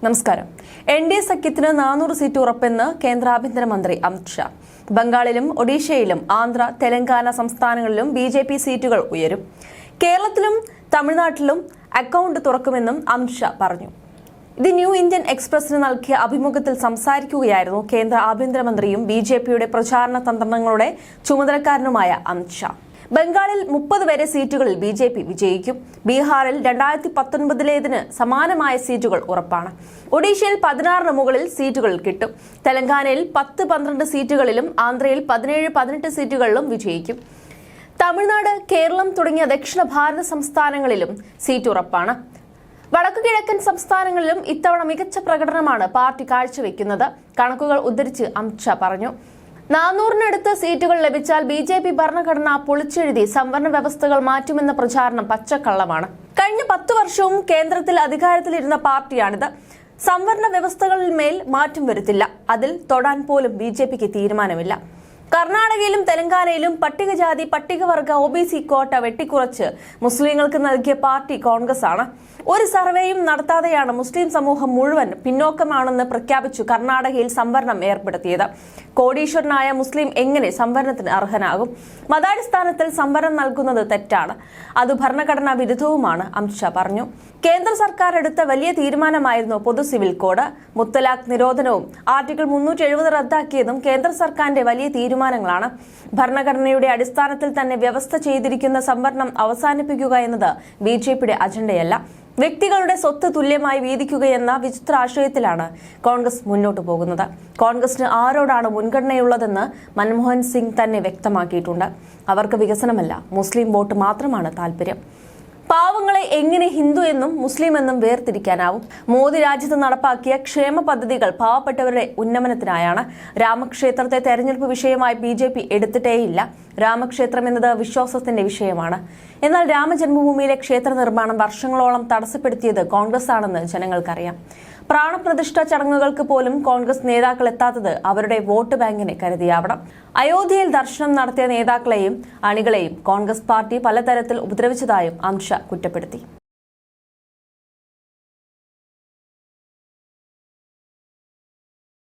നമസ്കാരം. NDA സഖ്യത്തിന് 400 seat ഉറപ്പെന്ന് കേന്ദ്ര ആഭ്യന്തരമന്ത്രി അമിത് ഷാ. ബംഗാളിലും ഒഡീഷയിലും ആന്ധ്ര, തെലങ്കാന സംസ്ഥാനങ്ങളിലും BJP സീറ്റുകൾ ഉയരും. കേരളത്തിലും തമിഴ്നാട്ടിലും അക്കൗണ്ട് തുറക്കുമെന്നും അമിത് ഷാ പറഞ്ഞു. ദി ന്യൂ ഇന്ത്യൻ എക്സ്പ്രസിന് നൽകിയ അഭിമുഖത്തിൽ സംസാരിക്കുകയായിരുന്നു കേന്ദ്ര ആഭ്യന്തരമന്ത്രിയും BJPയുടെ പ്രചാരണ തന്ത്രങ്ങളുടെ ചുമതലക്കാരനുമായ അമിത് ഷാ. ബംഗാളിൽ 30 വരെ സീറ്റുകളിൽ BJP വിജയിക്കും. ബീഹാറിൽ 2019-ലേതിന് സമാനമായ സീറ്റുകൾ ഉറപ്പാണ്. ഒഡീഷയിൽ 16-ന് മുകളിൽ സീറ്റുകൾ കിട്ടും. തെലങ്കാനയിൽ 10-12 സീറ്റുകളിലും ആന്ധ്രയിൽ 17-18 സീറ്റുകളിലും വിജയിക്കും. തമിഴ്നാട്, കേരളം തുടങ്ങിയ ദക്ഷിണ ഭാരത സംസ്ഥാനങ്ങളിലും സീറ്റ് ഉറപ്പാണ്. വടക്കുകിഴക്കൻ സംസ്ഥാനങ്ങളിലും ഇത്തവണ മികച്ച പ്രകടനമാണ് പാർട്ടി കാഴ്ചവെക്കുന്നത്. കണക്കുകൾ ഉദ്ധരിച്ച് അമിത് ഷാ പറഞ്ഞു. 400-നടുത്ത് സീറ്റുകൾ ലഭിച്ചാൽ BJP ഭരണഘടന പൊളിച്ചെഴുതി സംവരണ വ്യവസ്ഥകൾ മാറ്റുമെന്ന പ്രചാരണം പച്ചക്കള്ളമാണ്. കഴിഞ്ഞ 10 വർഷവും കേന്ദ്രത്തിൽ അധികാരത്തിലിരുന്ന പാർട്ടിയാണിത്. സംവരണ വ്യവസ്ഥകളിൽ മേൽ മാറ്റം വരുത്തില്ല. അതിൽ തൊടാൻ പോലും BJPക്ക് തീരുമാനമില്ല. കർണാടകയിലും തെലങ്കാനയിലും പട്ടികജാതി, പട്ടികവർഗ, OBC കോട്ട വെട്ടിക്കുറച്ച് മുസ്ലിങ്ങൾക്ക് നൽകിയ പാർട്ടി കോൺഗ്രസ് ആണ്. ഒരു സർവേയും നടത്താതെയാണ് മുസ്ലിം സമൂഹം മുഴുവൻ പിന്നോക്കമാണെന്ന് പ്രഖ്യാപിച്ചു കർണാടകയിൽ സംവരണം ഏർപ്പെടുത്തിയത്. കോടീശ്വരനായ മുസ്ലിം എങ്ങനെ സംവരണത്തിന് അർഹനാകും? മതാടിസ്ഥാനത്തിൽ സംവരണം നൽകുന്നത് തെറ്റാണ്. അത് ഭരണഘടനാ വിരുദ്ധവുമാണ്, അമിത് ഷാ പറഞ്ഞു. കേന്ദ്ര സർക്കാർ എടുത്ത വലിയ തീരുമാനമായിരുന്നു പൊതു സിവിൽ കോഡ്. മുത്തലാഖ് നിരോധനവും ആർട്ടിക്കിൾ 370 റദ്ദാക്കിയതും കേന്ദ്ര സർക്കാരിന്റെ വലിയ തീരുമാനങ്ങളാണ്. ഭരണഘടനയുടെ അടിസ്ഥാനത്തിൽ തന്നെ വ്യവസ്ഥ ചെയ്തിരിക്കുന്ന സംവരണം അവസാനിപ്പിക്കുക എന്നത് BJPയുടെ അജണ്ടയല്ല. വ്യക്തികളുടെ സ്വത്ത് തുല്യമായി വീതിക്കുകയെന്ന വിചിത്ര ആശയത്തിലാണ് കോൺഗ്രസ് മുന്നോട്ടു പോകുന്നത്. കോൺഗ്രസിന് ആരോടാണ് മുൻഗണനയുള്ളതെന്ന് മൻമോഹൻ സിംഗ് തന്നെ വ്യക്തമാക്കിയിട്ടുണ്ട്. അവർക്ക് വികസനമല്ല, മുസ്ലിം വോട്ട് മാത്രമാണ് താല്പര്യം. പാവങ്ങളെ എങ്ങനെ ഹിന്ദു എന്നും മുസ്ലിം എന്നും വേർതിരിക്കാനാവും? മോദി രാജ്യത്ത് നടപ്പാക്കിയ ക്ഷേമ പദ്ധതികൾ പാവപ്പെട്ടവരുടെ ഉന്നമനത്തിനായാണ്. രാമക്ഷേത്രത്തെ തെരഞ്ഞെടുപ്പ് വിഷയമായി BJP എടുത്തിട്ടേയില്ല. രാമക്ഷേത്രം എന്നത് വിശ്വാസത്തിന്റെ വിഷയമാണ്. എന്നാൽ രാമജന്മഭൂമിയിലെ ക്ഷേത്ര നിർമ്മാണം വർഷങ്ങളോളം തടസ്സപ്പെടുത്തിയത് കോൺഗ്രസ് ആണെന്ന് ജനങ്ങൾക്കറിയാം. പ്രാണപ്രതിഷ്ഠ ചടങ്ങുകൾക്ക് പോലും കോൺഗ്രസ് നേതാക്കൾ എത്താത്തത് അവരുടെ വോട്ട് ബാങ്കിനെ കരുതിയാവണം. അയോധ്യയിൽ ദർശനം നടത്തിയ നേതാക്കളെയും അണികളെയും കോൺഗ്രസ് പാർട്ടി പലതരത്തിൽ ഉപദ്രവിച്ചതായും അമിത് ഷാ കുറ്റപ്പെടുത്തി.